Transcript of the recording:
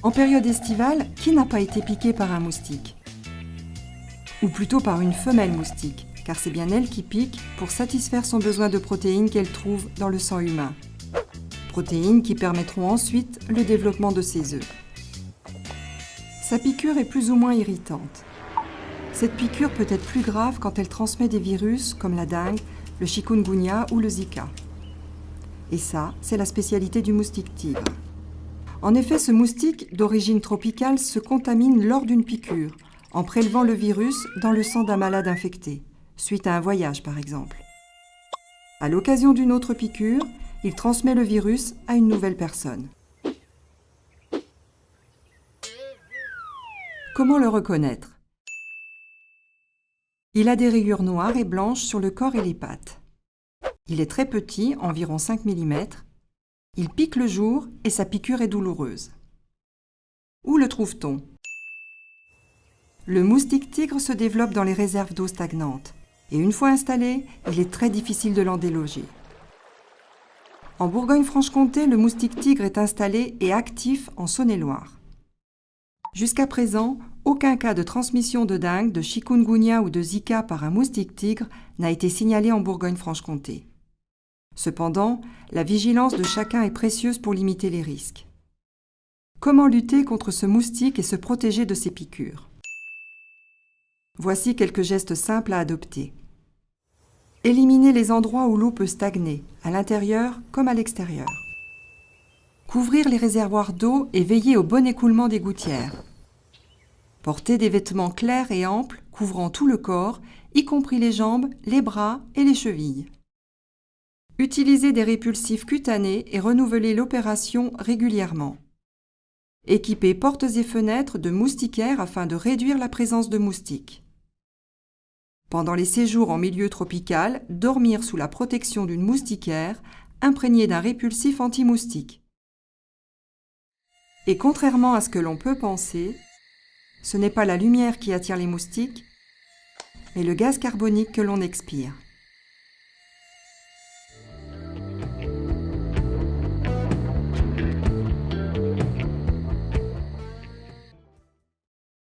En période estivale, qui n'a pas été piqué par un moustique? Ou plutôt par une femelle moustique, car c'est bien elle qui pique pour satisfaire son besoin de protéines qu'elle trouve dans le sang humain. Protéines qui permettront ensuite le développement de ses œufs. Sa piqûre est plus ou moins irritante. Cette piqûre peut être plus grave quand elle transmet des virus comme la dengue, le chikungunya ou le Zika. Et ça, c'est la spécialité du moustique tigre. En effet, ce moustique, d'origine tropicale, se contamine lors d'une piqûre, en prélevant le virus dans le sang d'un malade infecté, suite à un voyage par exemple. À l'occasion d'une autre piqûre, il transmet le virus à une nouvelle personne. Comment le reconnaître? Il a des rayures noires et blanches sur le corps et les pattes. Il est très petit, environ 5 mm. Il pique le jour et sa piqûre est douloureuse. Où le trouve-t-on? Le moustique tigre se développe dans les réserves d'eau stagnantes et une fois installé, il est très difficile de l'en déloger. En Bourgogne-Franche-Comté, le moustique tigre est installé et actif en Saône-et-Loire. Jusqu'à présent, aucun cas de transmission de dengue, de chikungunya ou de Zika par un moustique tigre n'a été signalé en Bourgogne-Franche-Comté. Cependant, la vigilance de chacun est précieuse pour limiter les risques. Comment lutter contre ce moustique et se protéger de ses piqûres? Voici quelques gestes simples à adopter. Éliminer les endroits où l'eau peut stagner, à l'intérieur comme à l'extérieur. Couvrir les réservoirs d'eau et veiller au bon écoulement des gouttières. Porter des vêtements clairs et amples couvrant tout le corps, y compris les jambes, les bras et les chevilles. Utiliser des répulsifs cutanés et renouveler l'opération régulièrement. Équiper portes et fenêtres de moustiquaires afin de réduire la présence de moustiques. Pendant les séjours en milieu tropical, dormir sous la protection d'une moustiquaire imprégnée d'un répulsif anti-moustique. Et contrairement à ce que l'on peut penser, ce n'est pas la lumière qui attire les moustiques, mais le gaz carbonique que l'on expire.